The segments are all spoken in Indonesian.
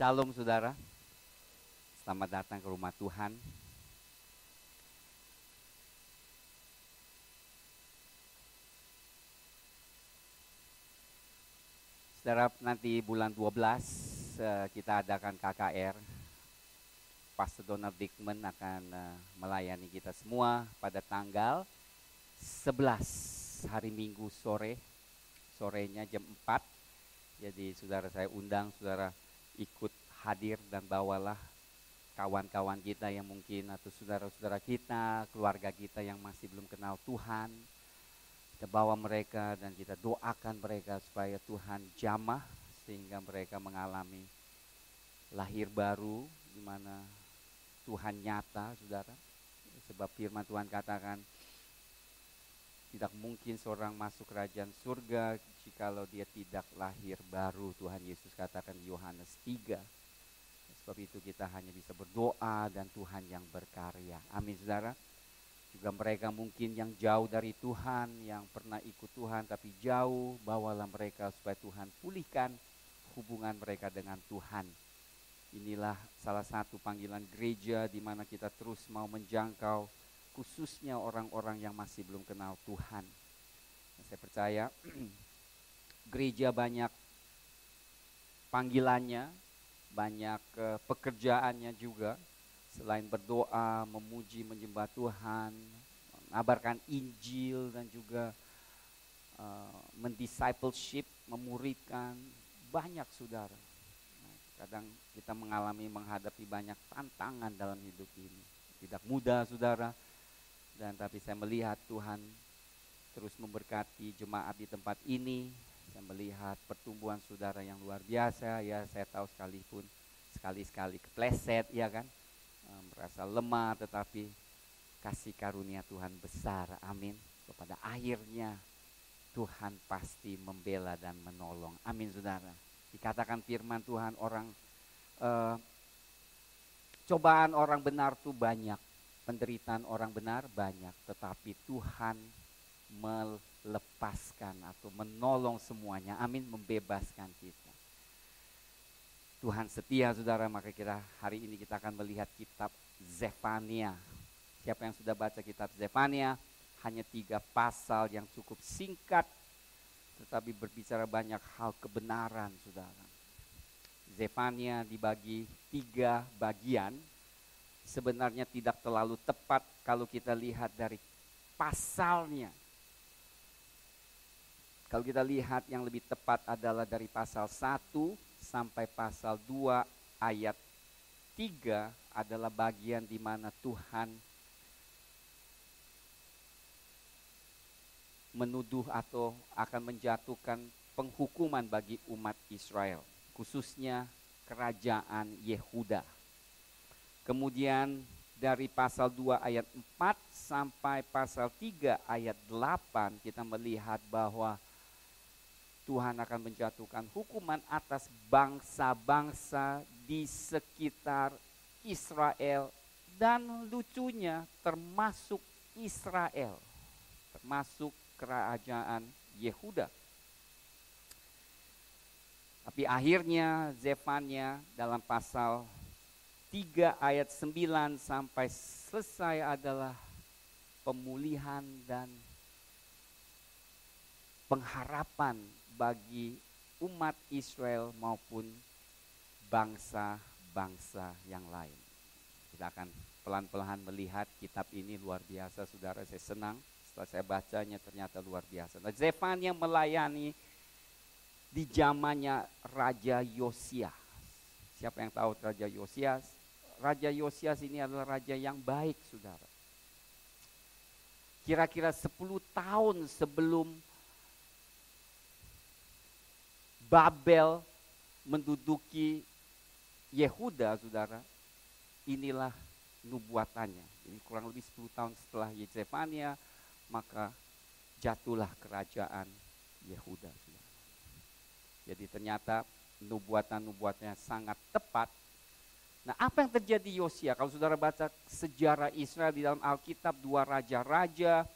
Shalom saudara, selamat datang ke rumah Tuhan. Saudara, nanti bulan 12 kita adakan KKR. Pastor Donald Dickman akan melayani kita semua pada tanggal 11 hari Minggu sorenya jam 4. Jadi saudara, saya undang saudara ikut hadir dan bawalah kawan-kawan kita yang mungkin atau saudara-saudara kita, keluarga kita yang masih belum kenal Tuhan. Kita bawa mereka dan kita doakan mereka supaya Tuhan jamah sehingga mereka mengalami lahir baru di mana Tuhan nyata, saudara. Sebab firman Tuhan katakan tidak mungkin seorang masuk kerajaan surga jikalau dia tidak lahir baru. Tuhan Yesus katakan di Yohanes 3. Sebab itu kita hanya bisa berdoa dan Tuhan yang berkarya. Amin saudara. Juga mereka mungkin yang jauh dari Tuhan, yang pernah ikut Tuhan tapi jauh, bawalah mereka supaya Tuhan pulihkan hubungan mereka dengan Tuhan. Inilah salah satu panggilan gereja di mana kita terus mau menjangkau khususnya orang-orang yang masih belum kenal Tuhan. Saya percaya gereja banyak panggilannya, banyak pekerjaannya juga. Selain berdoa, memuji, menyembah Tuhan, mengabarkan Injil dan juga mendiscipleship, memuridkan, banyak saudara. Kadang kita menghadapi banyak tantangan dalam hidup ini. Tidak mudah saudara. Dan tapi saya melihat Tuhan terus memberkati jemaat di tempat ini. Saya melihat pertumbuhan saudara yang luar biasa. Ya, saya tahu sekalipun sekali-sekali kepleset, ya kan, merasa lemah, tetapi kasih karunia Tuhan besar. Amin. Pada akhirnya Tuhan pasti membela dan menolong. Amin saudara. Dikatakan firman Tuhan, cobaan orang benar tuh banyak, penderitaan orang benar banyak, tetapi Tuhan melepaskan atau menolong semuanya. Amin, membebaskan kita. Tuhan setia saudara, maka hari ini kita akan melihat kitab Zefania. Siapa yang sudah baca kitab Zefania? Hanya 3 pasal yang cukup singkat, tetapi berbicara banyak hal kebenaran saudara. Zefania dibagi 3 bagian. Sebenarnya tidak terlalu tepat kalau kita lihat dari pasalnya. Kalau kita lihat yang lebih tepat adalah dari pasal 1 sampai pasal 2 ayat 3 adalah bagian di mana Tuhan menuduh atau akan menjatuhkan penghukuman bagi umat Israel, khususnya kerajaan Yehuda. Kemudian dari pasal 2 ayat 4 sampai pasal 3 ayat 8 kita melihat bahwa Tuhan akan menjatuhkan hukuman atas bangsa-bangsa di sekitar Israel dan lucunya termasuk Israel, termasuk kerajaan Yehuda. Tapi akhirnya Zefania dalam pasal 3 ayat 9 sampai selesai adalah pemulihan dan pengharapan bagi umat Israel maupun bangsa-bangsa yang lain. Kita akan pelan-pelan melihat kitab ini luar biasa saudara. Saya senang setelah saya bacanya, ternyata luar biasa. Nah, Zefania melayani di zamannya Raja Yosias. Siapa yang tahu Raja Yosias? Raja Yosias ini adalah raja yang baik saudara. Kira-kira 10 tahun sebelum Babel menduduki Yehuda saudara, inilah nubuatannya. Jadi kurang lebih 10 tahun setelah Zefania, maka jatuhlah kerajaan Yehuda saudara. Jadi ternyata nubuatan-nubuatannya sangat tepat. Nah, apa yang terjadi Yosia? Kalau saudara baca sejarah Israel di dalam Alkitab 2 Raja-Raja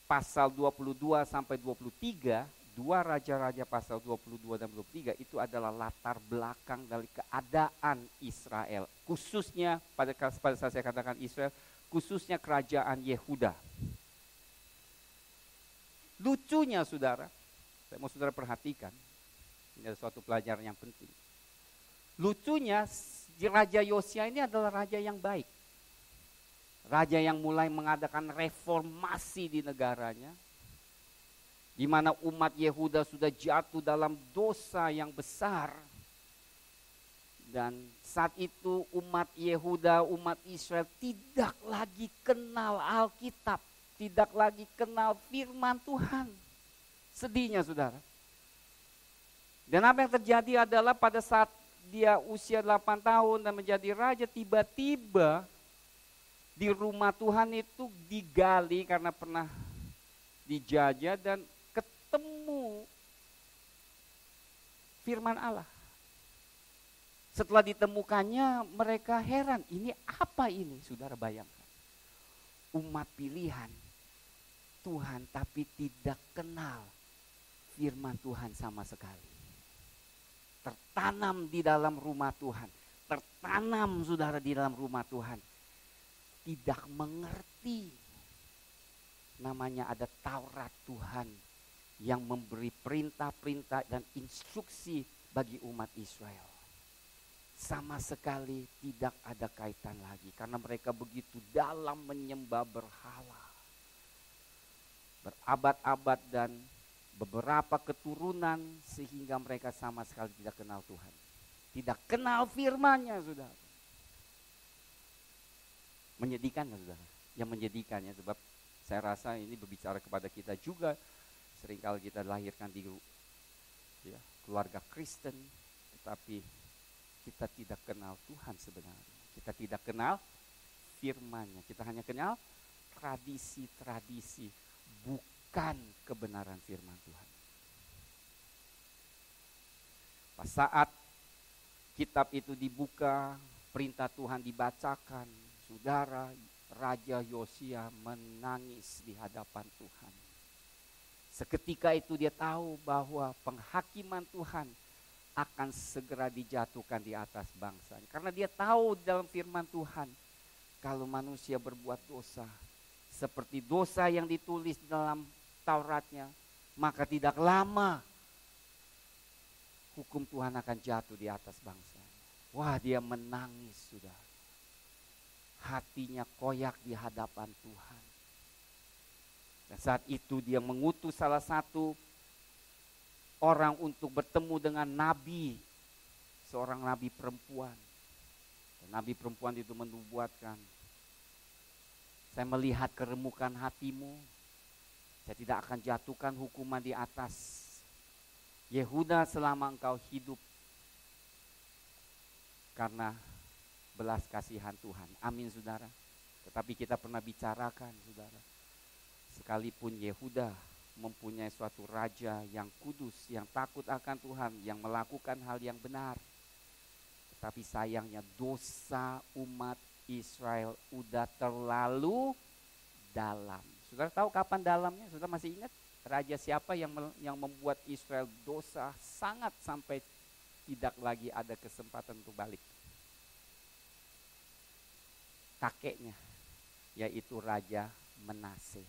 pasal 22 sampai 23, 2 Raja-Raja pasal 22 dan 23 itu adalah latar belakang dari keadaan Israel. Khususnya pada saat saya katakan Israel, khususnya kerajaan Yehuda. Lucunya saudara, saya mau saudara perhatikan, ini ada suatu pelajaran yang penting. Lucunya Raja Yosia ini adalah raja yang baik. Raja yang mulai mengadakan reformasi di negaranya, di mana umat Yehuda sudah jatuh dalam dosa yang besar. Dan saat itu umat Yehuda, umat Israel tidak lagi kenal Alkitab, tidak lagi kenal firman Tuhan. Sedihnya saudara. Dan apa yang terjadi adalah pada saat dia usia 8 tahun dan menjadi raja, tiba-tiba di rumah Tuhan itu digali karena pernah dijajah dan ketemu firman Allah. Setelah ditemukannya mereka heran, ini apa ini? Saudara bayangkan, umat pilihan Tuhan tapi tidak kenal firman Tuhan sama sekali. Tertanam di dalam rumah Tuhan, tertanam saudara di dalam rumah Tuhan, tidak mengerti namanya ada Taurat Tuhan yang memberi perintah-perintah dan instruksi bagi umat Israel. Sama sekali tidak ada kaitan lagi karena mereka begitu dalam menyembah berhala. Berabad-abad dan beberapa keturunan sehingga mereka sama sekali tidak kenal Tuhan. Tidak kenal firman-Nya, saudara. Menyedihkan ya saudara? Yang menyedihkannya sebab saya rasa ini berbicara kepada kita juga. Seringkali kita dilahirkan di keluarga Kristen, tetapi kita tidak kenal Tuhan sebenarnya. Kita tidak kenal firman-Nya. Kita hanya kenal tradisi-tradisi, bukan kebenaran firman Tuhan. Pas saat kitab itu dibuka, perintah Tuhan dibacakan, saudara, Raja Yosia menangis di hadapan Tuhan. Seketika itu dia tahu bahwa penghakiman Tuhan akan segera dijatuhkan di atas bangsanya. Karena dia tahu dalam firman Tuhan, kalau manusia berbuat dosa, seperti dosa yang ditulis dalam Tauratnya, maka tidak lama hukum Tuhan akan jatuh di atas bangsanya. Wah, dia menangis sudah. Hatinya koyak di hadapan Tuhan. Dan saat itu dia mengutus salah satu orang untuk bertemu dengan nabi, seorang nabi perempuan. Dan nabi perempuan itu menubuatkan, saya melihat keremukan hatimu, saya tidak akan jatuhkan hukuman di atas Yehuda selama engkau hidup karena belas kasihan Tuhan. Amin saudara. Tetapi kita pernah bicarakan saudara, sekalipun Yehuda mempunyai suatu raja yang kudus, yang takut akan Tuhan, yang melakukan hal yang benar, tetapi sayangnya dosa umat Israel udah terlalu dalam. Saudara tahu kapan dalamnya? Saudara masih ingat raja siapa yang membuat Israel dosa sangat sampai tidak lagi ada kesempatan untuk balik? Kakeknya, yaitu Raja Manase.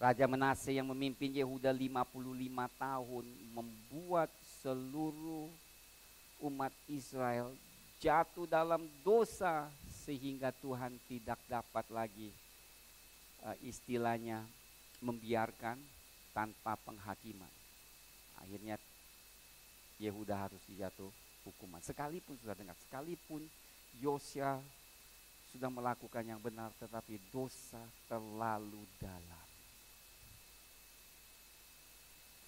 Raja Manase yang memimpin Yehuda 55 tahun membuat seluruh umat Israel jatuh dalam dosa sehingga Tuhan tidak dapat lagi istilahnya membiarkan tanpa penghakiman. Akhirnya Yehuda harus dijatuh hukuman. Sekalipun sudah dengar, sekalipun Yosia sudah melakukan yang benar, tetapi dosa terlalu dalam.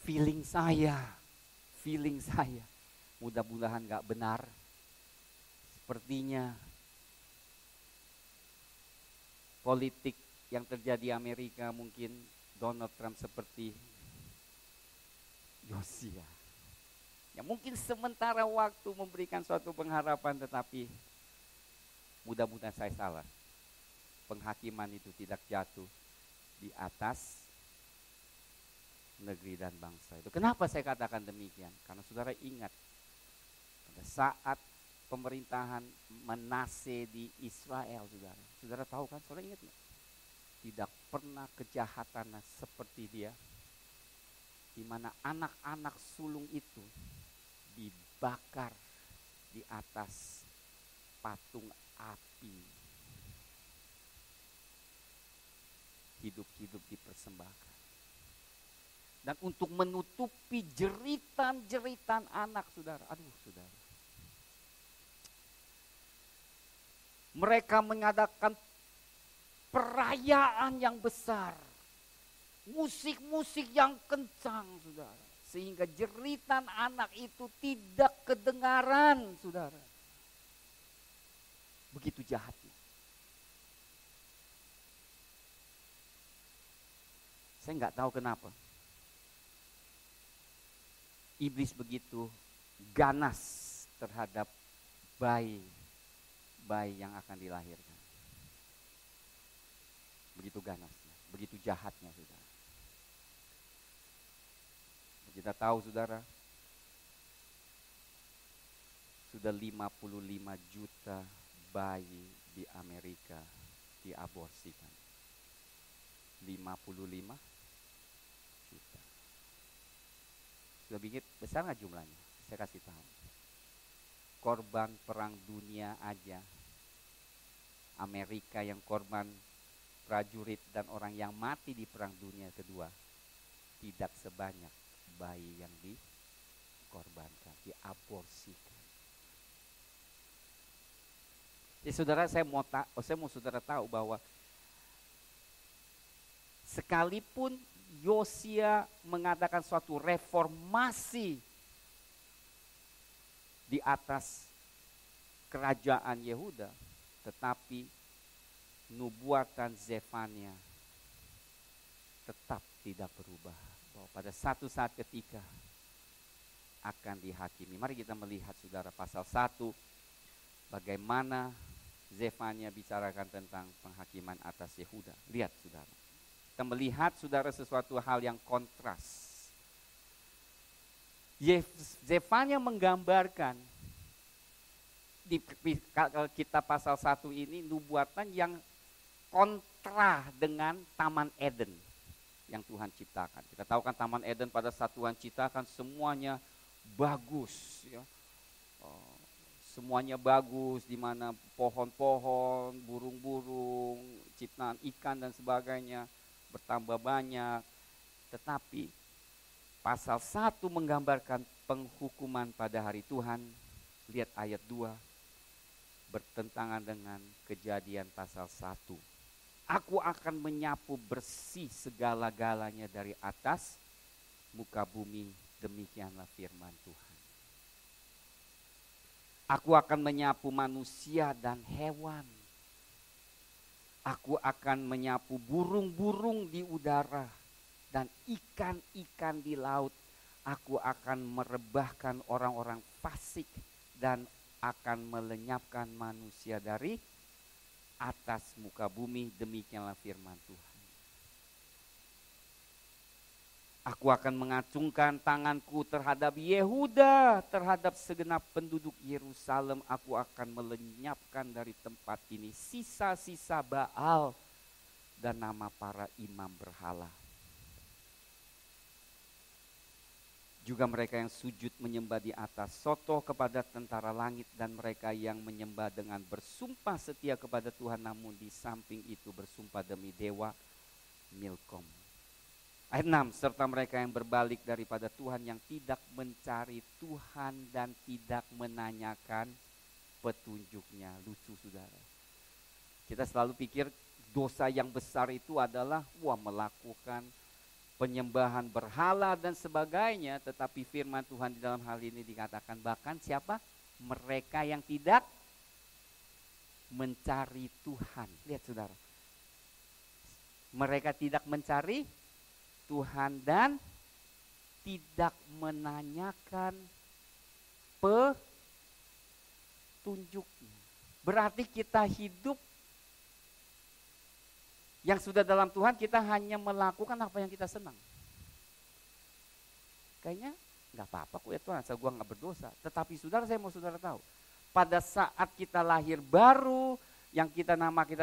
Feeling saya, mudah-mudahan gak benar. Sepertinya politik yang terjadi di Amerika mungkin Donald Trump seperti Yosia. Ya mungkin sementara waktu memberikan suatu pengharapan, tetapi mudah-mudahan saya salah. Penghakiman itu tidak jatuh di atas negeri dan bangsa itu. Kenapa saya katakan demikian? Karena saudara ingat, pada saat pemerintahan Manase di Israel, saudara tahu kan, saudara ingat nggak? Tidak pernah kejahatan seperti dia, di mana anak-anak sulung itu dibakar di atas patung api, hidup-hidup dipersembahkan. Dan untuk menutupi jeritan-jeritan anak saudara, saudara, mereka mengadakan perayaan yang besar, musik-musik yang kencang saudara, sehingga jeritan anak itu tidak kedengaran saudara. Begitu jahatnya. Saya nggak tahu kenapa iblis begitu ganas terhadap bayi yang akan dilahirkan. Begitu ganasnya, begitu jahatnya saudara. Kita tahu saudara, sudah 55 juta bayi di Amerika diaborsikan. 55 juta. Sudah bikin besar nggak jumlahnya? Saya kasih tahu. Korban perang dunia aja, Amerika yang korban prajurit dan orang yang mati di perang dunia kedua, tidak sebanyak bayi yang dikorbankan, diaborsikan. Jadi saudara, saya mau saudara tahu bahwa sekalipun Yosia mengadakan suatu reformasi di atas kerajaan Yehuda, tetapi nubuatan Zefania tetap tidak berubah, bahwa pada satu saat ketika akan dihakimi. Mari kita melihat saudara pasal 1, bagaimana Zefania bicarakan tentang penghakiman atas Yehuda. Lihat saudara. Kita melihat saudara sesuatu hal yang kontras. Zefania menggambarkan di kitab pasal 1 ini nubuatan yang kontra dengan Taman Eden yang Tuhan ciptakan. Kita tahu kan Taman Eden pada saat Tuhan ciptakan semuanya bagus, ya. Semuanya bagus, di mana pohon-pohon, burung-burung, ciptaan ikan dan sebagainya bertambah banyak. Tetapi pasal 1 menggambarkan penghukuman pada hari Tuhan. Lihat ayat 2, bertentangan dengan Kejadian pasal 1. Aku akan menyapu bersih segala-galanya dari atas muka bumi, demikianlah firman Tuhan. Aku akan menyapu manusia dan hewan. Aku akan menyapu burung-burung di udara dan ikan-ikan di laut. Aku akan merebahkan orang-orang fasik dan akan melenyapkan manusia dari atas muka bumi, demikianlah firman Tuhan. Aku akan mengacungkan tanganku terhadap Yehuda, terhadap segenap penduduk Yerusalem. Aku akan melenyapkan dari tempat ini sisa-sisa Baal dan nama para imam berhala. Juga mereka yang sujud menyembah di atas soto kepada tentara langit, dan mereka yang menyembah dengan bersumpah setia kepada Tuhan, namun di samping itu bersumpah demi dewa Milkom. Ayat 6, serta mereka yang berbalik daripada Tuhan, yang tidak mencari Tuhan dan tidak menanyakan petunjuknya. Lucu saudara. Kita selalu pikir dosa yang besar itu adalah melakukan penyembahan berhala dan sebagainya. Tetapi firman Tuhan di dalam hal ini dikatakan bahkan siapa? Mereka yang tidak mencari Tuhan. Lihat saudara. Mereka tidak mencari Tuhan dan tidak menanyakan petunjuknya. Berarti kita hidup yang sudah dalam Tuhan, kita hanya melakukan apa yang kita senang. kayaknya nggak apa-apa kok ya Tuhan, asal gue nggak berdosa. Tetapi saudara, saya mau saudara tahu, pada saat kita lahir baru, yang kita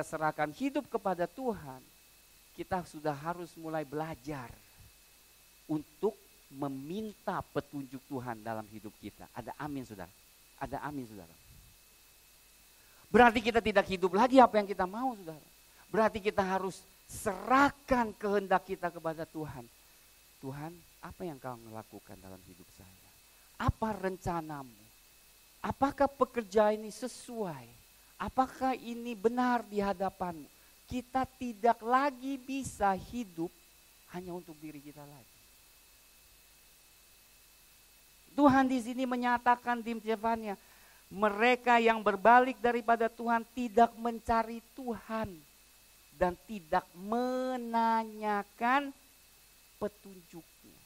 serahkan hidup kepada Tuhan, kita sudah harus mulai belajar untuk meminta petunjuk Tuhan dalam hidup kita. Ada amin saudara? Ada amin saudara? Berarti kita tidak hidup lagi apa yang kita mau saudara. Berarti kita harus serahkan kehendak kita kepada Tuhan. Tuhan, apa yang kau lakukan dalam hidup saya? Apa rencanamu? Apakah pekerjaan ini sesuai? Apakah ini benar di hadapanmu? Kita tidak lagi bisa hidup hanya untuk diri kita lagi. Tuhan di sini menyatakan di firman-Nya, mereka yang berbalik daripada Tuhan tidak mencari Tuhan dan tidak menanyakan petunjuknya.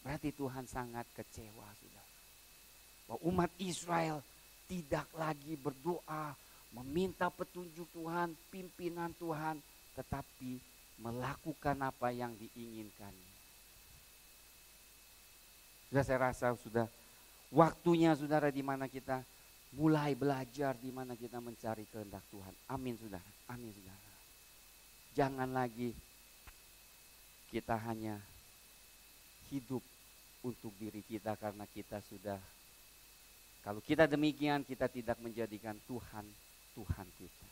Berarti Tuhan sangat kecewa sudah. Bahwa umat Israel tidak lagi berdoa, meminta petunjuk Tuhan, pimpinan Tuhan, tetapi melakukan apa yang diinginkannya. Sudah, saya rasa sudah waktunya saudara di mana kita mulai belajar, di mana kita mencari kehendak Tuhan. Amin saudara, amin saudara. Jangan lagi kita hanya hidup untuk diri kita, karena kita sudah, kalau kita demikian kita tidak menjadikan Tuhan Tuhan kita.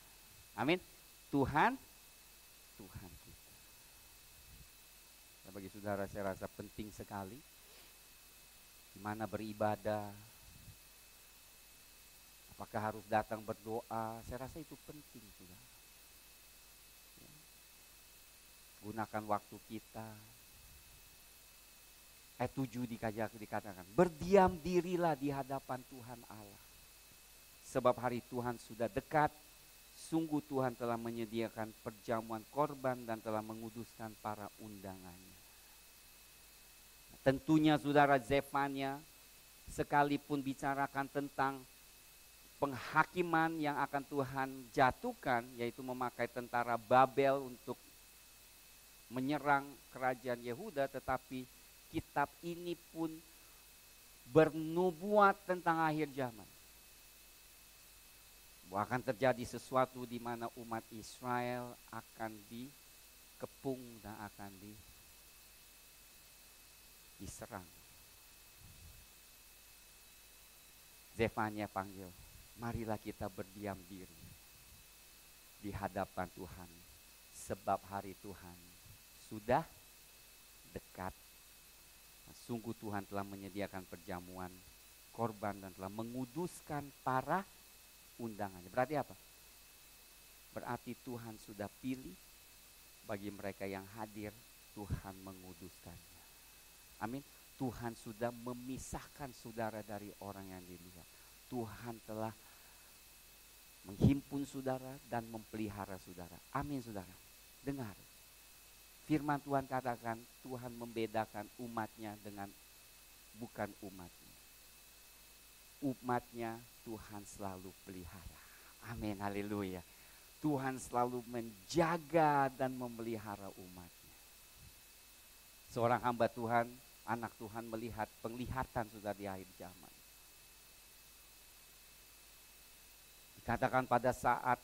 Amin. Tuhan kita. Bagi saudara saya rasa penting sekali di mana beribadah. Apakah harus datang berdoa? Saya rasa itu penting saudara. Gunakan waktu kita. Ayat 7 dikatakan, berdiam dirilah di hadapan Tuhan Allah. Sebab hari Tuhan sudah dekat, sungguh Tuhan telah menyediakan perjamuan korban dan telah menguduskan para undangannya. Tentunya saudara, Zefania sekalipun bicarakan tentang penghakiman yang akan Tuhan jatuhkan, yaitu memakai tentara Babel untuk menyerang kerajaan Yehuda, tetapi kitab ini pun bernubuat tentang akhir zaman. Bahwa akan terjadi sesuatu di mana umat Israel akan dikepung dan akan diserang. Zefania panggil, marilah kita berdiam diri di hadapan Tuhan, sebab hari Tuhan sudah dekat. Sungguh Tuhan telah menyediakan perjamuan korban dan telah menguduskan para undangannya. Berarti apa? Berarti Tuhan sudah pilih, bagi mereka yang hadir Tuhan menguduskannya. Amin. Tuhan sudah memisahkan saudara dari orang yang dilihat. Tuhan telah menghimpun saudara dan memelihara saudara. Amin saudara. Dengar. Firman Tuhan katakan Tuhan membedakan umatnya dengan bukan umatnya. Umatnya Tuhan selalu pelihara. Amin, haleluya. Tuhan selalu menjaga dan memelihara umatnya. Seorang hamba Tuhan, anak Tuhan melihat penglihatan sudah di akhir zaman. Dikatakan pada saat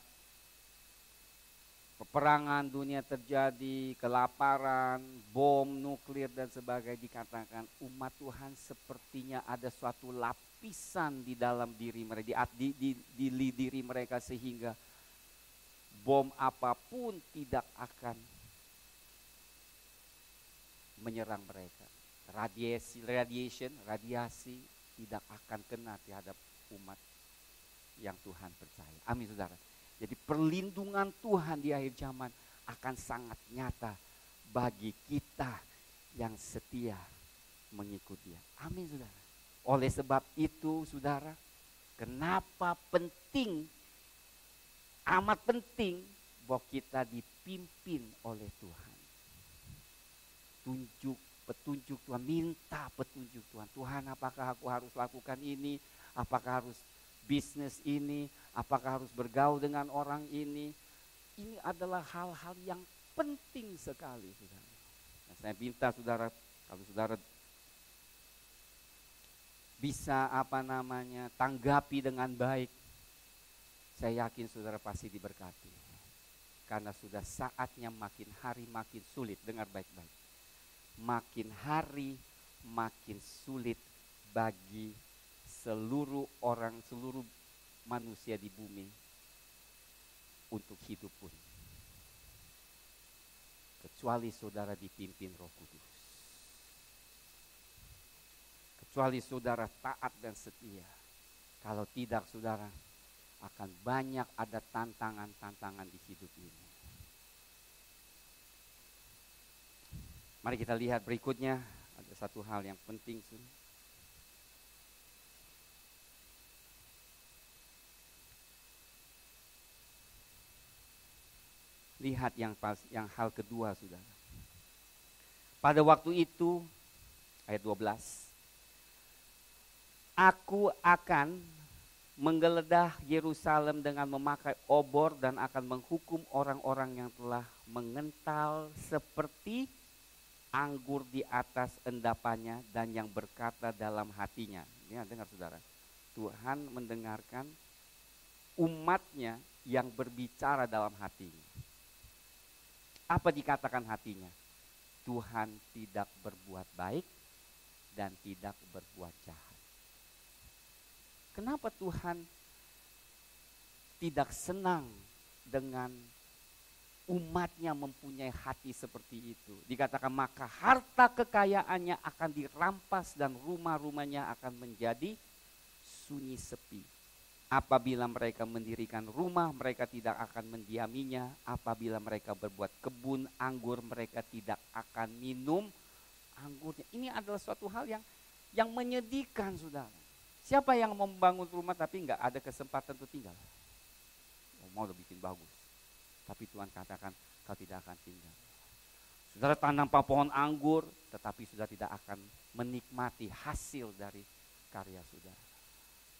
peperangan dunia terjadi, kelaparan, bom nuklir dan sebagainya, dikatakan umat Tuhan sepertinya ada suatu lapisan di dalam diri mereka, di diri mereka, sehingga bom apapun tidak akan menyerang mereka. Radiasi tidak akan kena terhadap umat yang Tuhan percaya. Amin saudara. Jadi perlindungan Tuhan di akhir zaman akan sangat nyata bagi kita yang setia mengikuti Dia. Amin saudara. Oleh sebab itu saudara, kenapa penting, amat penting bahwa kita dipimpin oleh Tuhan. Petunjuk Tuhan, minta petunjuk Tuhan. Tuhan, apakah aku harus lakukan ini? Apakah harus bisnis ini, apakah harus bergaul dengan orang ini? Ini adalah hal-hal yang penting sekali saudara. Nah, saya minta saudara, kalau saudara bisa tanggapi dengan baik, saya yakin saudara pasti diberkati. Karena sudah saatnya makin hari makin sulit, dengar baik-baik. Makin hari makin sulit bagi seluruh manusia di bumi untuk hidup pun. Kecuali saudara dipimpin Roh Kudus. Kecuali saudara taat dan setia. Kalau tidak, saudara akan banyak ada tantangan-tantangan di hidup ini. Mari kita lihat berikutnya, ada satu hal yang penting. Lihat yang hal kedua, saudara. Pada waktu itu, ayat 12, aku akan menggeledah Yerusalem dengan memakai obor dan akan menghukum orang-orang yang telah mengental seperti anggur di atas endapannya dan yang berkata dalam hatinya. Ini dengar saudara, Tuhan mendengarkan umatnya yang berbicara dalam hatinya. Apa dikatakan hatinya? Tuhan tidak berbuat baik dan tidak berbuat jahat. Kenapa Tuhan tidak senang dengan umatnya mempunyai hati seperti itu? Dikatakan maka harta kekayaannya akan dirampas dan rumah-rumahnya akan menjadi sunyi sepi. Apabila mereka mendirikan rumah, mereka tidak akan mendiaminya. Apabila mereka berbuat kebun anggur, mereka tidak akan minum anggurnya. Ini adalah suatu hal yang menyedihkan, saudara. Siapa yang membangun rumah tapi nggak ada kesempatan untuk tinggal? Mau bikin bagus, tapi Tuhan katakan kau tidak akan tinggal. Saudara tanam pohon anggur, tetapi sudah tidak akan menikmati hasil dari karya saudara.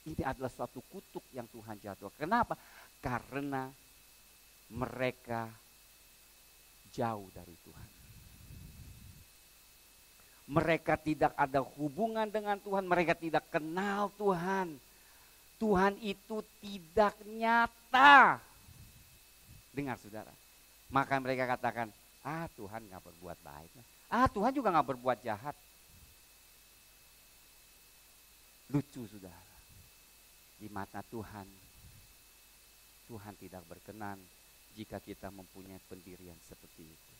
Ini adalah suatu kutuk yang Tuhan jatuhkan. Kenapa? Karena mereka jauh dari Tuhan. Mereka tidak ada hubungan dengan Tuhan. Mereka tidak kenal Tuhan. Tuhan itu tidak nyata. Dengar saudara. Maka mereka katakan, Tuhan gak berbuat baik. Tuhan juga gak berbuat jahat. Lucu saudara. Di mata Tuhan, Tuhan tidak berkenan jika kita mempunyai pendirian seperti itu.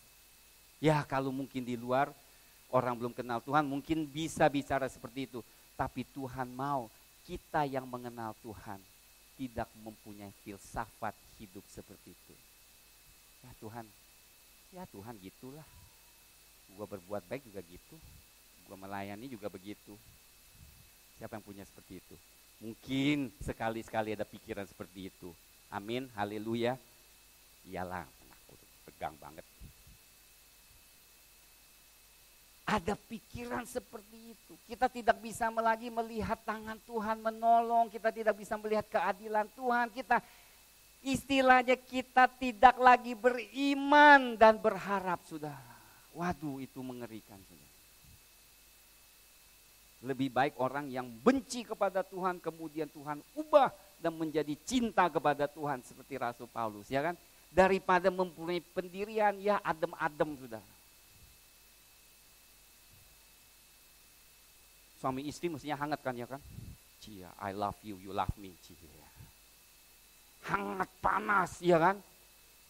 Ya kalau mungkin di luar, orang belum kenal Tuhan mungkin bisa bicara seperti itu. Tapi Tuhan mau kita yang mengenal Tuhan tidak mempunyai filsafat hidup seperti itu. Ya Tuhan gitulah. Gua berbuat baik juga gitu. Gua melayani juga begitu. Siapa yang punya seperti itu? Mungkin sekali-sekali ada pikiran seperti itu. Amin, haleluya. Iyalah, aku pegang banget. Ada pikiran seperti itu. Kita tidak bisa lagi melihat tangan Tuhan menolong. Kita tidak bisa melihat keadilan Tuhan. Istilahnya kita tidak lagi beriman dan berharap, saudara. Waduh, itu mengerikan, saudara. Lebih baik orang yang benci kepada Tuhan, kemudian Tuhan ubah dan menjadi cinta kepada Tuhan seperti Rasul Paulus, ya kan? Daripada mempunyai pendirian ya adem-adem, saudara. Suami istri mestinya hangat kan, ya kan? Cia, I love you, you love me. Cia. Hangat panas, ya kan?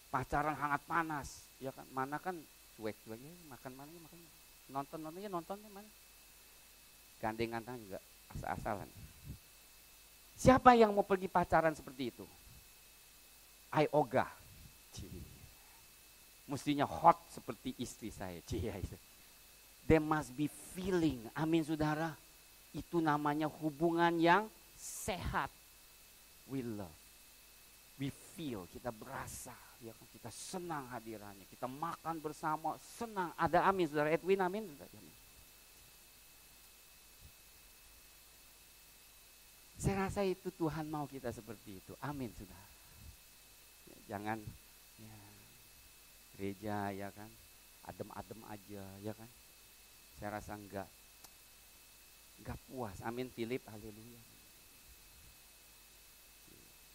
Pacaran hangat panas, ya kan? Mana kan cuek-cuek, makan mana, nonton mana? Gandengan tangan juga asal-asalan. Siapa yang mau pergi pacaran seperti itu? Ogah. Mestinya hot seperti istri saya. There must be feeling. Amin saudara. Itu namanya hubungan yang sehat. We love. We feel. Kita berasa. Ya, kita senang hadirannya. Kita makan bersama. Senang. Ada amin saudara Edwin. Amin. Saya rasa itu Tuhan mau kita seperti itu. Amin sudah. Ya, jangan gereja ya kan, adem-adem aja ya kan. Saya rasa enggak. Gak puas. Amin Philip, haleluya.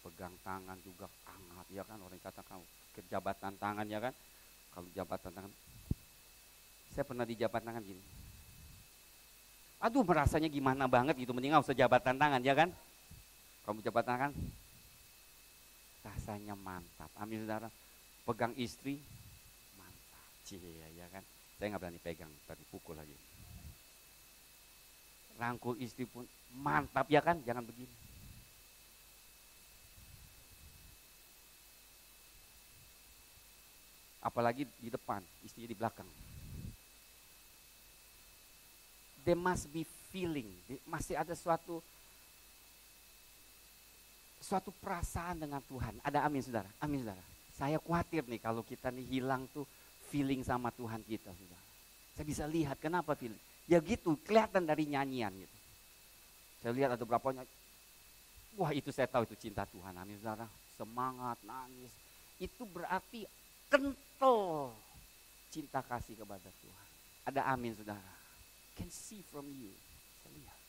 Pegang tangan juga hangat ya kan, orang katakan kejabatan tangan ya kan. Kalau jabatan tangan, saya pernah di jabatan tangan gini. Aduh merasanya gimana banget gitu, mending gak usah jabatan tangan ya kan. Kamu jabatan tangan, rasanya mantap. Amin saudara. Pegang istri, mantap. Cie ya kan. Saya gak berani pegang, tadi pukul lagi. Rangkul istri pun mantap ya kan, jangan begini. Apalagi di depan, istrinya di belakang. There must be feeling, masih ada suatu perasaan dengan Tuhan. Ada amin saudara, amin saudara. Saya khawatir nih kalau kita nih hilang tuh feeling sama Tuhan kita saudara. Saya bisa lihat kenapa feeling. Ya gitu, kelihatan dari nyanyian gitu. Saya lihat ada berapa nyanyi. Wah itu saya tahu itu cinta Tuhan, amin saudara. Semangat, nangis. Itu berarti kental cinta kasih kepada Tuhan. Ada amin saudara. Can see from you. Saya lihat.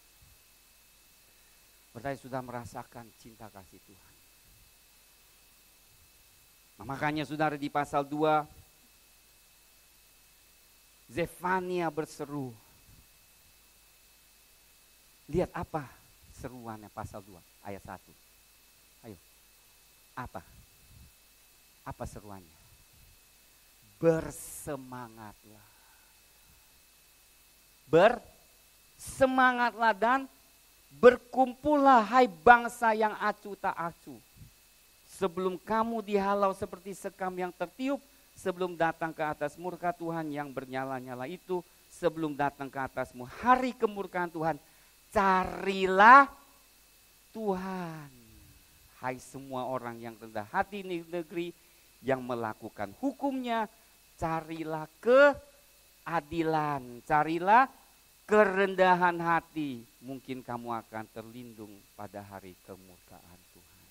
Berarti sudah merasakan cinta kasih Tuhan. Nah, makanya saudara di pasal 2 Zefania berseru. Lihat apa seruannya pasal 2 ayat 1. Ayo. Apa? Apa seruannya? Bersemangatlah. Bersemangatlah dan berkumpullah hai bangsa yang acuh tak acuh. Sebelum kamu dihalau seperti sekam yang tertiup, sebelum datang ke atas murka Tuhan yang bernyala-nyala itu, sebelum datang ke atasmu hari kemurkaan Tuhan, carilah Tuhan. Hai semua orang yang rendah hati di negeri, yang melakukan hukumnya, carilah keadilan, carilah kerendahan hati, mungkin kamu akan terlindung pada hari kemurkaan Tuhan.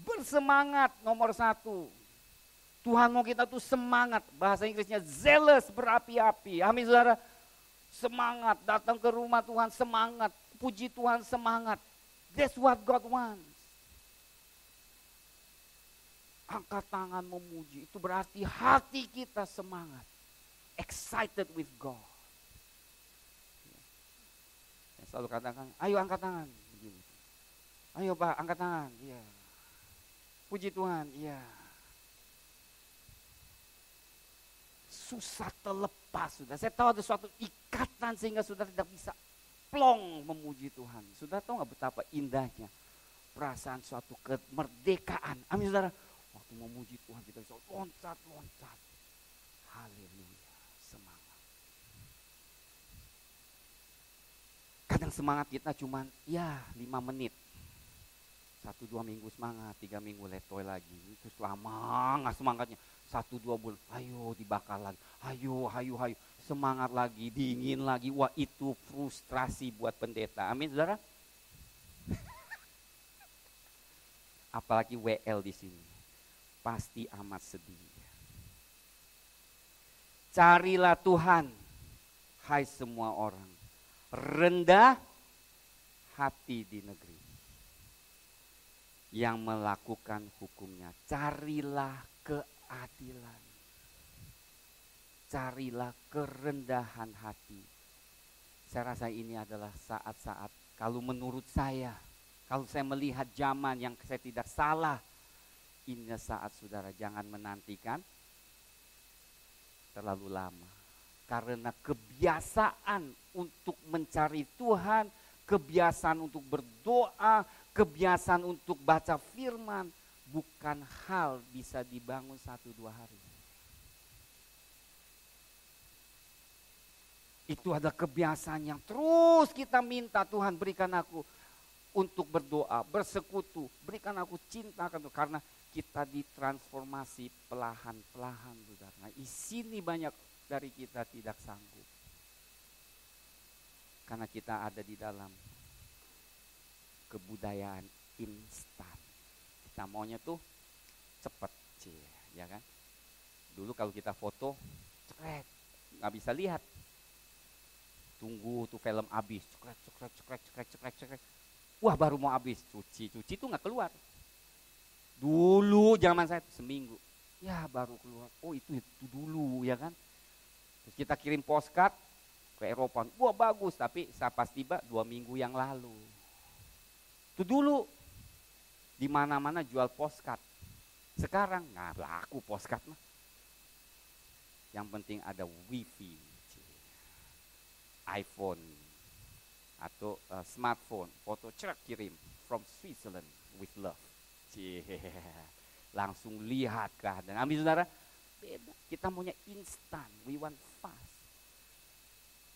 Bersemangat nomor 1. Tuhan mau kita tuh semangat, bahasa Inggrisnya zealous, berapi-api. Amin saudara, semangat, datang ke rumah Tuhan semangat, puji Tuhan semangat. That's what God wants. Angkat tangan memuji, itu berarti hati kita semangat. Excited with God. Saya selalu katakan, ayo angkat tangan. Begini. Ayo Pak, angkat tangan. Iya. Puji Tuhan, iya. Susah terlepas sudah. Saya tahu ada suatu ikatan sehingga sudah tidak bisa plong memuji Tuhan. Sudah tahu nggak betapa indahnya perasaan suatu kemerdekaan. Amin saudara. Waktu memuji Tuhan kita bisa loncat-loncat. Haleluya, semangat. Kadang semangat kita cuma ya 5 menit. 1-2 minggu semangat, 3 minggu letoy lagi. Terus lama nggak semangatnya. 1-2 bulan, ayo dibakar lagi. Ayo. Semangat lagi, dingin lagi. Wah itu frustrasi buat pendeta. Amin saudara. Apalagi WL di sini. Pasti amat sedih. Carilah Tuhan, hai semua orang. Rendah hati di negeri. Yang melakukan hukumnya. Carilah keadilan. Carilah kerendahan hati. Saya rasa ini adalah saat-saat, kalau menurut saya, kalau saya melihat zaman yang saya tidak salah, ini saat saudara jangan menantikan terlalu lama. Karena kebiasaan untuk mencari Tuhan, kebiasaan untuk berdoa, kebiasaan untuk baca firman, bukan hal bisa dibangun 1-2 hari. Itu ada kebiasaan yang terus kita minta, Tuhan berikan aku untuk berdoa, bersekutu, berikan aku cinta karena kita ditransformasi pelahan-pelahan. Nah, di sini banyak dari kita tidak sanggup. Karena kita ada di dalam kebudayaan instan. Kita maunya tuh cepet, ya kan? Dulu kalau kita foto, ceret, nggak bisa lihat. tunggu tuh film habis, cekrek cekrek cekrek cekrek cekrek cekrek. Wah baru mau habis, cuci tuh nggak keluar. Dulu zaman saya seminggu, ya baru keluar. Oh itu dulu ya kan. Terus kita kirim postcard ke Eropa, wah bagus, tapi pas tiba 2 minggu yang lalu. Itu dulu di mana-mana jual postcard. Sekarang nggak laku postcard mah. Yang penting ada wifi, iPhone atau smartphone, foto cerak kirim from Switzerland with love. Langsung lihat keadaan. Amin saudara, beda. Kita maunya instan, we want fast.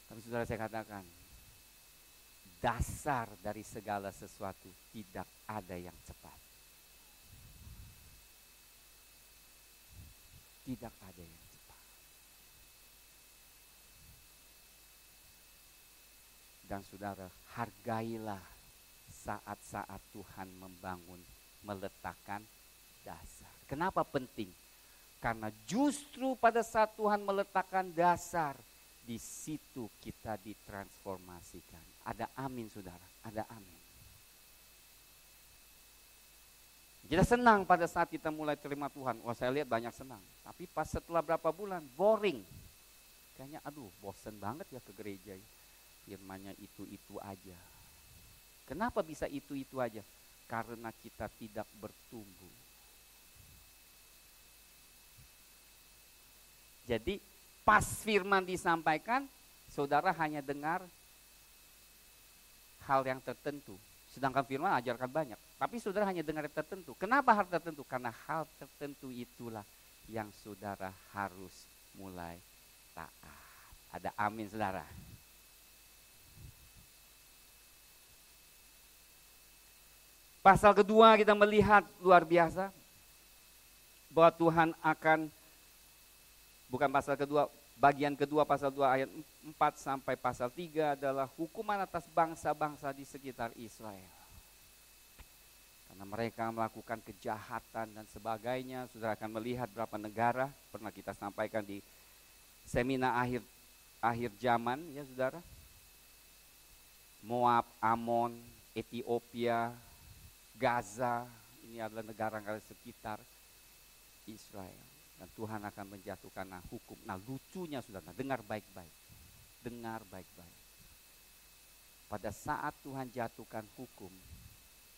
Tapi saudara saya katakan, dasar dari segala sesuatu tidak ada yang cepat. Tidak ada yang cepat. Dan saudara, hargailah saat-saat Tuhan membangun, meletakkan dasar. Kenapa penting? Karena justru pada saat Tuhan meletakkan dasar, di situ kita ditransformasikan. Ada amin saudara, ada amin. Kita senang pada saat kita mulai terima Tuhan. Wah saya lihat banyak senang. Tapi pas setelah berapa bulan, boring. Kayaknya aduh bosen banget ya ke gereja. Firmannya itu-itu aja. Kenapa bisa itu-itu aja? Karena kita tidak bertumbuh. Jadi pas firman disampaikan, saudara hanya dengar hal yang tertentu. Sedangkan firman ajarkan banyak. Tapi saudara hanya dengar yang tertentu. Kenapa hal tertentu? Karena hal tertentu itulah yang saudara harus mulai taat. Ada amin saudara. Pasal kedua kita melihat luar biasa. Bahwa Tuhan akan, bukan pasal kedua, bagian kedua pasal 2 ayat 4 sampai pasal 3 adalah hukuman atas bangsa-bangsa di sekitar Israel. Karena mereka melakukan kejahatan dan sebagainya. Saudara akan melihat berapa negara, pernah kita sampaikan di seminar akhir zaman ya saudara. Moab, Amon, Ethiopia, Gaza, ini adalah negara-negara sekitar Israel. Dan Tuhan akan menjatuhkan hukum. Nah lucunya saudara, dengar baik-baik. Dengar baik-baik. Pada saat Tuhan jatuhkan hukum,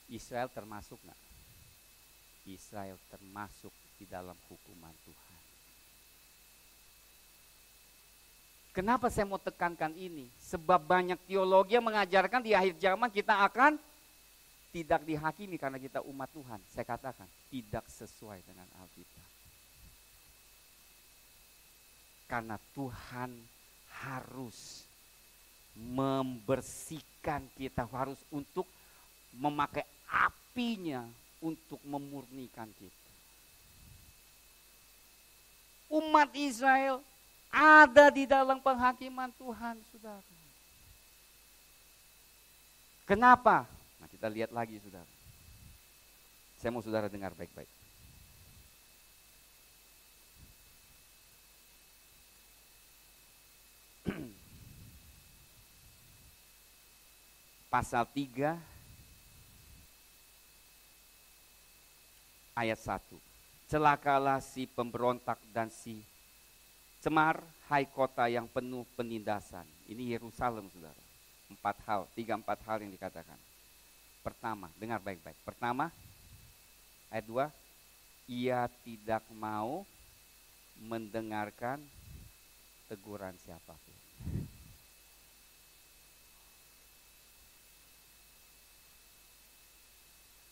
Israel termasuk nggak? Israel termasuk di dalam hukuman Tuhan. Kenapa saya mau tekankan ini? Sebab banyak teologi yang mengajarkan di akhir zaman kita akan tidak dihakimi karena kita umat Tuhan. Saya katakan tidak sesuai dengan Alkitab. Karena Tuhan harus membersihkan kita, harus untuk memakai apinya untuk memurnikan kita. Umat Israel ada di dalam penghakiman Tuhan, saudara. Kenapa? Nah kita lihat lagi saudara. Saya mau saudara dengar baik-baik. Pasal 3 ayat 1. Celakalah si pemberontak dan si cemar, hai kota yang penuh penindasan. Ini Yerusalem saudara. 3-4 hal yang dikatakan. Pertama, dengar baik-baik. Pertama, ayat 2, ia tidak mau mendengarkan teguran siapapun.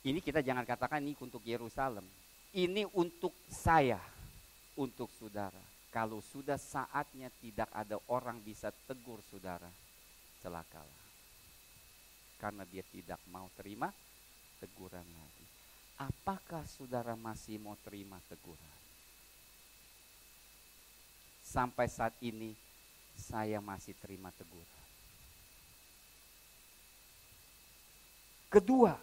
Ini kita jangan katakan ini untuk Yerusalem. Ini untuk saya, untuk saudara. Kalau sudah saatnya tidak ada orang bisa tegur saudara, celakalah. Karena dia tidak mau terima teguran lagi. Apakah saudara masih mau terima teguran? Sampai saat ini saya masih terima teguran. Kedua,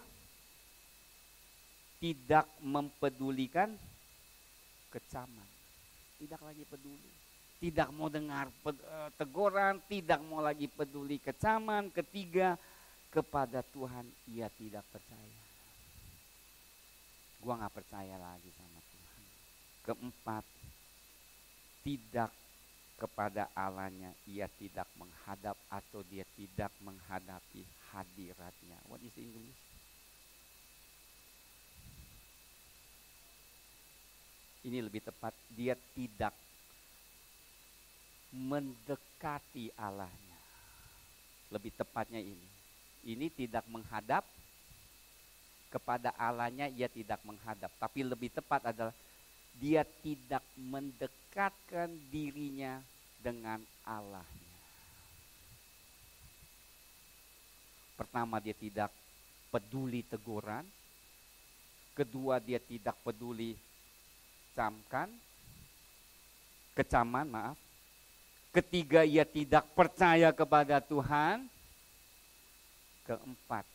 tidak mempedulikan kecaman. Tidak lagi peduli. tidak mau dengar teguran, tidak mau lagi peduli kecaman. Ketiga, kepada Tuhan ia tidak percaya. Gua nggak percaya lagi sama Tuhan. Keempat, tidak kepada Allahnya ia tidak menghadap atau dia tidak menghadapi hadiratnya. What is English? Ini lebih tepat, dia tidak mendekati Allahnya. Lebih tepatnya ini. Ini tidak menghadap kepada Allahnya, ia tidak menghadap. Tapi lebih tepat adalah dia tidak mendekatkan dirinya dengan Allahnya. Pertama, dia tidak peduli teguran. Kedua, dia tidak peduli kecaman. Ketiga, ia tidak percaya kepada Tuhan. Keempat,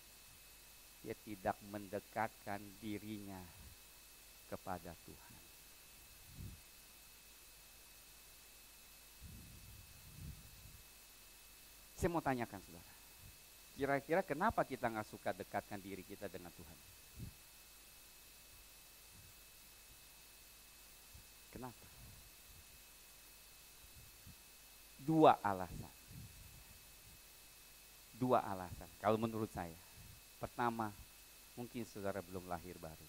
dia tidak mendekatkan dirinya kepada Tuhan. Saya mau tanyakan saudara, kira-kira kenapa kita nggak suka dekatkan diri kita dengan Tuhan? Kenapa? Dua alasan kalau menurut saya. Pertama, mungkin saudara belum lahir baru.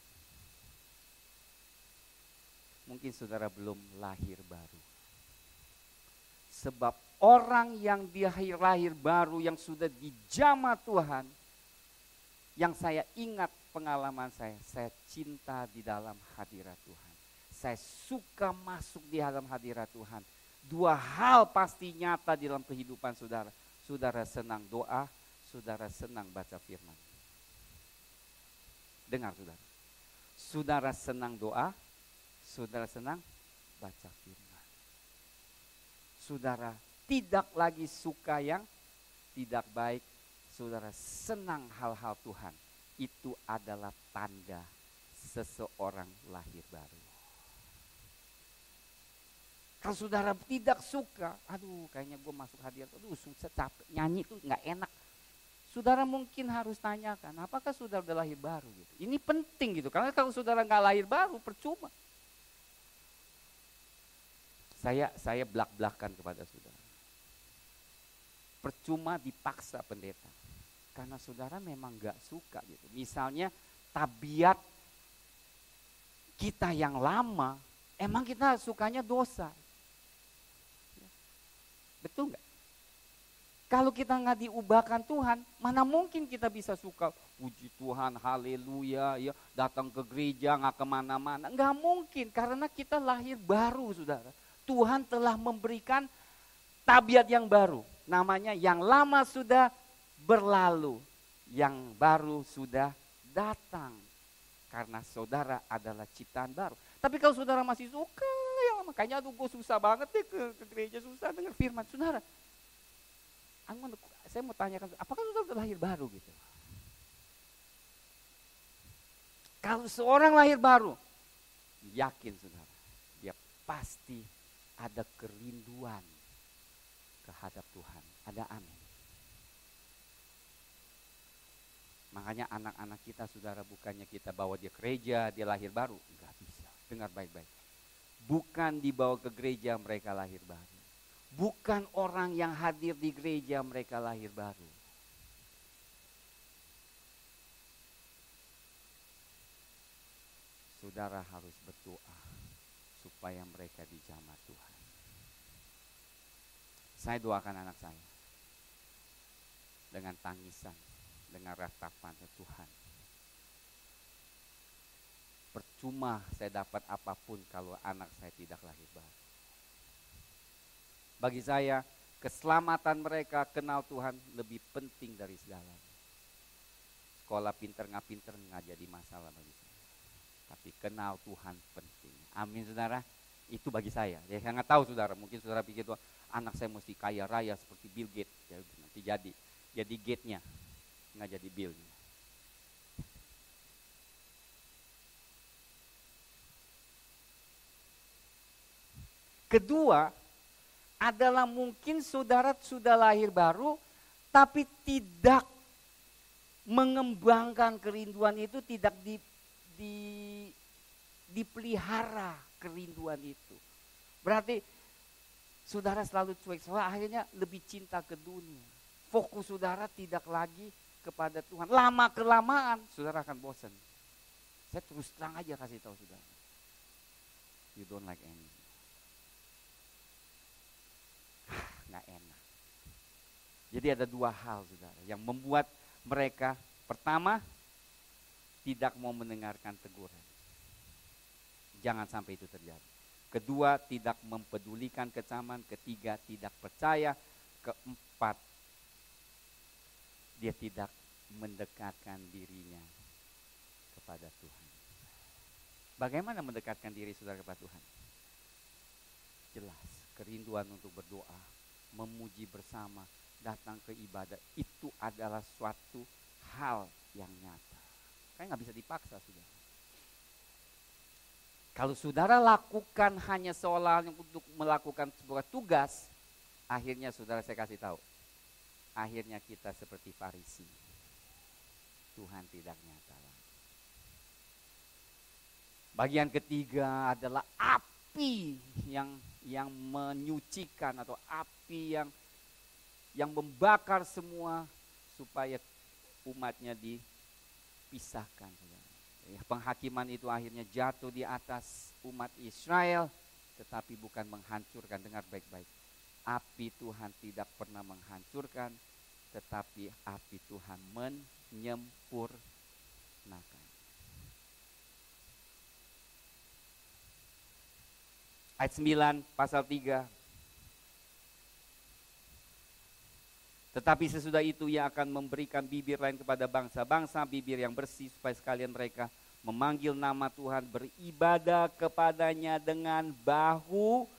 Sebab orang yang lahir baru, yang sudah dijamah Tuhan, yang saya ingat pengalaman saya cinta di dalam hadirat Tuhan. Saya suka masuk di dalam hadirat Tuhan. Dua hal pasti nyata di dalam kehidupan saudara. Saudara senang doa, saudara senang baca firman. Dengar saudara. Saudara senang doa, saudara senang baca firman. Saudara tidak lagi suka yang tidak baik, saudara senang hal-hal Tuhan. Itu adalah tanda seseorang lahir baru. Kalau saudara tidak suka, aduh kayaknya gue masuk hadirat, aduh susah, capek, nyanyi tuh nggak enak. Saudara mungkin harus tanyakan, apakah saudara udah lahir baru gitu. Ini penting gitu, karena kalau saudara nggak lahir baru, percuma. Saya belak-belakan kepada saudara. Percuma dipaksa pendeta, karena saudara memang nggak suka gitu. Misalnya tabiat kita yang lama, emang kita sukanya dosa. Betul nggak? Kalau kita nggak diubahkan Tuhan, mana mungkin kita bisa suka puji Tuhan, haleluya, ya datang ke gereja nggak kemana-mana, nggak mungkin karena kita lahir baru, saudara. Tuhan telah memberikan tabiat yang baru, namanya yang lama sudah berlalu, yang baru sudah datang, karena saudara adalah ciptaan baru. Tapi kalau saudara masih suka, ya makanya aduh gue susah banget deh ke gereja, susah dengar firman. Saudara, saya mau tanyakan, apakah saudara sudah lahir baru gitu? Kalau seorang lahir baru, yakin saudara, dia pasti ada kerinduan kehadap Tuhan. Ada amin. Makanya anak-anak kita, saudara, bukannya kita bawa dia ke gereja, dia lahir baru. Enggak bisa, dengar baik-baik. Bukan dibawa ke gereja mereka lahir baru. Bukan orang yang hadir di gereja mereka lahir baru. Saudara harus berdoa supaya mereka dijamah Tuhan. Saya doakan anak saya dengan tangisan, dengan ratapan Tuhan. Percuma saya dapat apapun kalau anak saya tidak lahir baru. Bagi saya, keselamatan mereka kenal Tuhan lebih penting dari segalanya. Sekolah pinter nggak jadi masalah bagi saya. Tapi kenal Tuhan penting. Amin saudara. Itu bagi saya. Ya, saya nggak tahu saudara. Mungkin saudara pikir tuh anak saya mesti kaya raya seperti Bill Gates. Ya, nanti jadi gate-nya, nggak jadi Bill-nya. Kedua, adalah mungkin saudara sudah lahir baru, tapi tidak mengembangkan kerinduan itu, tidak dipelihara kerinduan itu. Berarti saudara selalu cuek, soalnya akhirnya lebih cinta ke dunia. Fokus saudara tidak lagi kepada Tuhan. Lama kelamaan saudara akan bosan. Saya terus terang aja kasih tahu saudara. You don't like anything. Nggak enak. Jadi ada dua hal saudara yang membuat mereka, pertama, tidak mau mendengarkan teguran. Jangan sampai itu terjadi. Kedua, tidak mempedulikan kecaman. Ketiga, tidak percaya. Keempat, dia tidak mendekatkan dirinya kepada Tuhan. Bagaimana mendekatkan diri saudara kepada Tuhan? Jelas, kerinduan untuk berdoa, memuji bersama, datang ke ibadah, itu adalah suatu hal yang nyata. Kan nggak bisa dipaksa saudara. Kalau saudara lakukan hanya seolah untuk melakukan sebuah tugas, akhirnya saudara saya kasih tahu, akhirnya kita seperti Farisi. Tuhan tidak nyata lagi. Bagian ketiga adalah api yang menyucikan, atau api yang membakar semua supaya umatnya dipisahkan. Penghakiman itu akhirnya jatuh di atas umat Israel, tetapi bukan menghancurkan. Dengar baik-baik, api Tuhan tidak pernah menghancurkan, tetapi api Tuhan menyempurnakan. Ayat 9 pasal 3. Tetapi sesudah itu ia akan memberikan bibir lain kepada bangsa-bangsa, bibir yang bersih, supaya sekalian mereka memanggil nama Tuhan, beribadah kepadanya dengan bahu-membahu.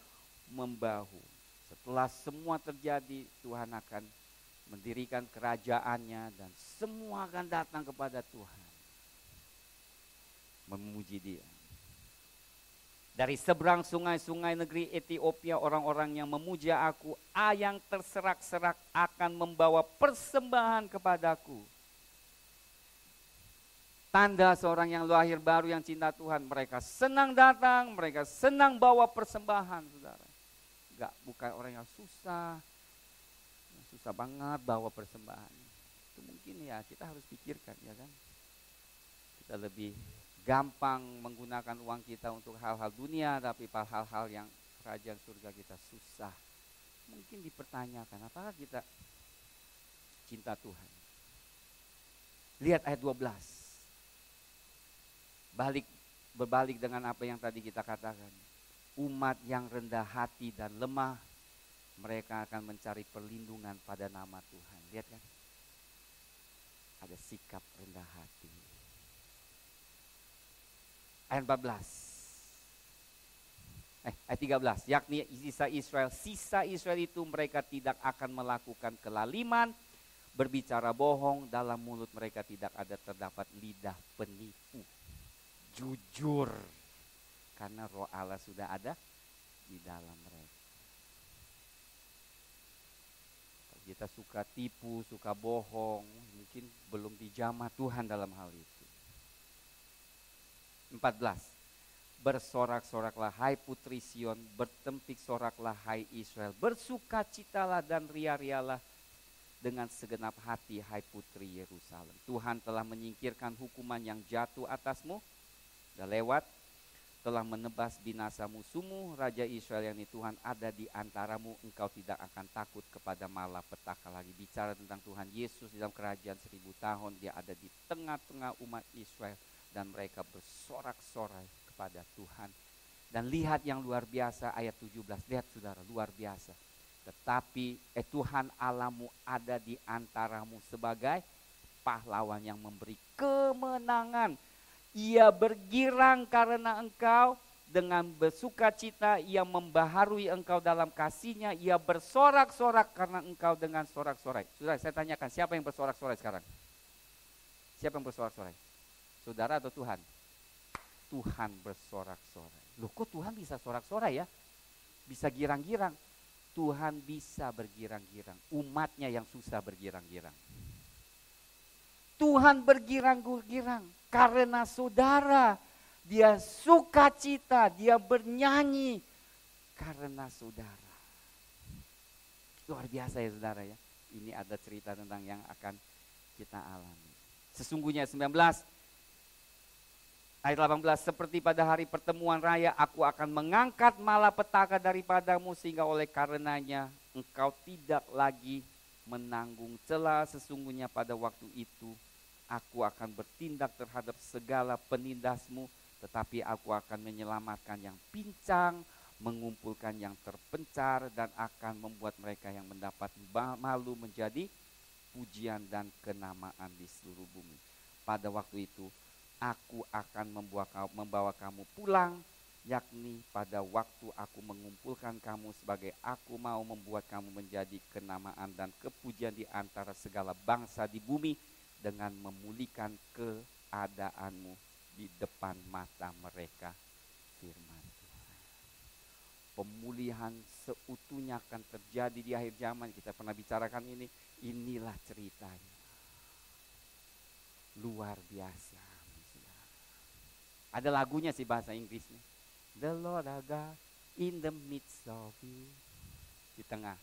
Setelah semua terjadi, Tuhan akan mendirikan kerajaannya dan semua akan datang kepada Tuhan, memuji Dia. Dari seberang sungai-sungai negeri Ethiopia, orang-orang yang memuja aku, yang terserak-serak akan membawa persembahan kepadaku. Tanda seorang yang lahir baru yang cinta Tuhan, mereka senang datang, mereka senang bawa persembahan, saudara. Bukan orang yang susah banget bawa persembahan. Itu mungkin ya kita harus pikirkan, ya kan. Kita lebih gampang menggunakan uang kita untuk hal-hal dunia, tapi hal-hal yang kerajaan surga kita susah. Mungkin dipertanyakan, apakah kita cinta Tuhan? Lihat ayat 12. Berbalik dengan apa yang tadi kita katakan. Umat yang rendah hati dan lemah, mereka akan mencari perlindungan pada nama Tuhan. Lihat kan? Ada sikap rendah hati. Ayat 14. Ayat 13. Yakni sisa Israel itu mereka tidak akan melakukan kelaliman, berbicara bohong, dalam mulut mereka tidak ada terdapat lidah penipu. Jujur, karena roh Allah sudah ada di dalam mereka. Kalau kita suka tipu, suka bohong, mungkin belum dijamah Tuhan dalam hal itu. 14. Bersorak-soraklah hai putri Sion, bertempik soraklah hai Israel, bersukacitalah dan ria-rialah dengan segenap hati hai putri Yerusalem. Tuhan telah menyingkirkan hukuman yang jatuh atasmu, sudah lewat, telah menebas binasa musuhmu, Raja Israel yang Tuhan ada di antaramu, engkau tidak akan takut kepada malapetaka lagi. Bicara tentang Tuhan Yesus di dalam kerajaan 1000 tahun, dia ada di tengah-tengah umat Israel. Dan mereka bersorak-sorai kepada Tuhan. Dan lihat yang luar biasa ayat 17. Lihat saudara, luar biasa. Tetapi Tuhan Allahmu ada di antaramu sebagai pahlawan yang memberi kemenangan. Ia bergirang karena engkau, dengan bersukacita ia membaharui engkau dalam kasihnya. Ia bersorak-sorak karena engkau dengan sorak-sorai. Saudara, saya tanyakan, siapa yang bersorak-sorai sekarang? Siapa yang bersorak-sorai? Saudara atau Tuhan? Tuhan bersorak-sorai. Loh, kok Tuhan bisa sorak-sorai ya? Bisa girang-girang. Tuhan bisa bergirang-girang. Umatnya yang susah bergirang-girang. Tuhan bergirang-girang karena saudara. Dia sukacita, dia bernyanyi karena saudara. Luar biasa ya saudara ya. Ini ada cerita tentang yang akan kita alami. Sesungguhnya 19 ayat 18, seperti pada hari pertemuan raya, aku akan mengangkat malapetaka daripadamu, sehingga oleh karenanya engkau tidak lagi menanggung cela. Sesungguhnya pada waktu itu aku akan bertindak terhadap segala penindasmu, tetapi aku akan menyelamatkan yang pincang, mengumpulkan yang terpencar, dan akan membuat mereka yang mendapat malu menjadi pujian dan kenamaan di seluruh bumi. Pada waktu itu aku akan membawa kamu pulang, yakni pada waktu aku mengumpulkan kamu, sebagai aku mau membuat kamu menjadi kenamaan dan kepujian di antara segala bangsa di bumi, dengan memulihkan keadaanmu di depan mata mereka, firman Tuhan. Pemulihan seutuhnya akan terjadi di akhir zaman. Kita pernah bicarakan ini. Inilah ceritanya. Luar biasa. Ada lagunya sih bahasa Inggrisnya. The Lord our God in the midst of you. Di tengah.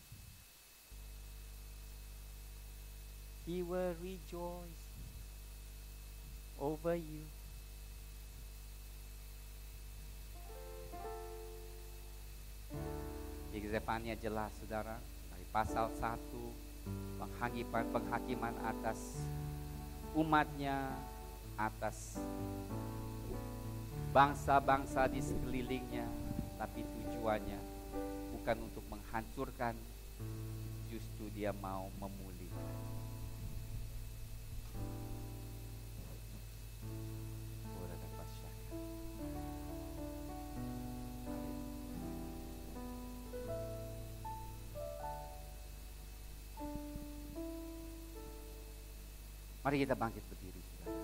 He will rejoice over you. Di Zefania jelas saudara, dari pasal 1, penghakiman atas umatnya, atas bangsa-bangsa di sekelilingnya, tapi tujuannya bukan untuk menghancurkan, justru dia mau memulihkan. Mari kita bangkit berdiri, saudara.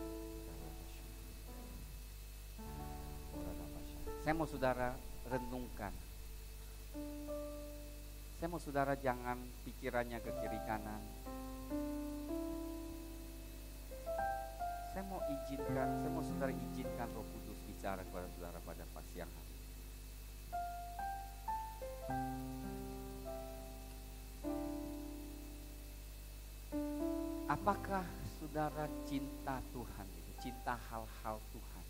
Saya mau saudara renungkan. Saya mau saudara jangan pikirannya ke kiri kanan. Saya mau saudara izinkan Roh Kudus bicara kepada saudara pada siang hari. Apakah saudara cinta Tuhan, cinta hal-hal Tuhan?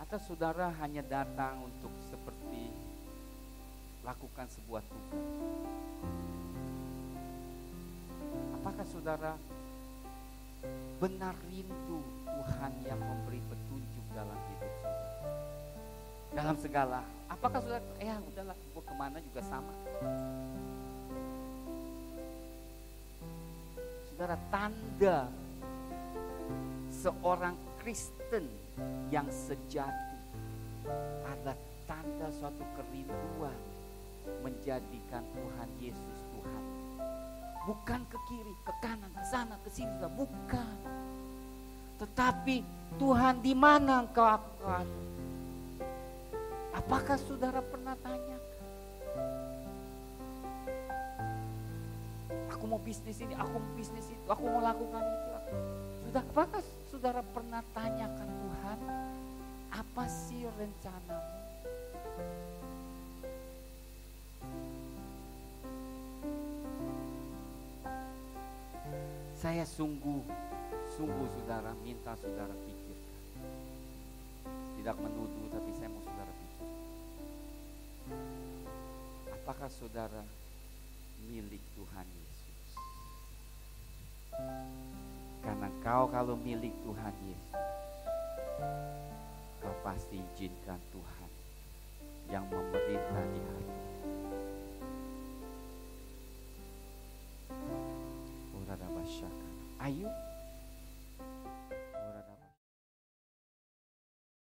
Atau saudara hanya datang untuk seperti lakukan sebuah tugas? Apakah saudara benar rindu Tuhan yang memberi petunjuk dalam hidup saudara? Dalam segala, apakah saudara, udahlah, gue kemana juga sama. Saudara, tanda seorang Kristen yang sejati adalah tanda suatu kerinduan menjadikan Tuhan Yesus Tuhan. Bukan ke kiri, ke kanan, ke sana, ke sini, bukan. Tetapi Tuhan, di mana engkau ada? Apakah saudara pernah tanya? Aku mau bisnis ini, aku mau bisnis itu, aku mau lakukan itu. Apakah saudara pernah tanyakan Tuhan, apa sih rencanamu? Saya sungguh saudara minta saudara pikirkan. Tidak menuduh, tapi saya mau saudara pikir. Apakah saudara milik Tuhan Yesus? Karena kau kalau milik Tuhan Yesus, kau pasti izinkan Tuhan yang memerintah di hati. Ayo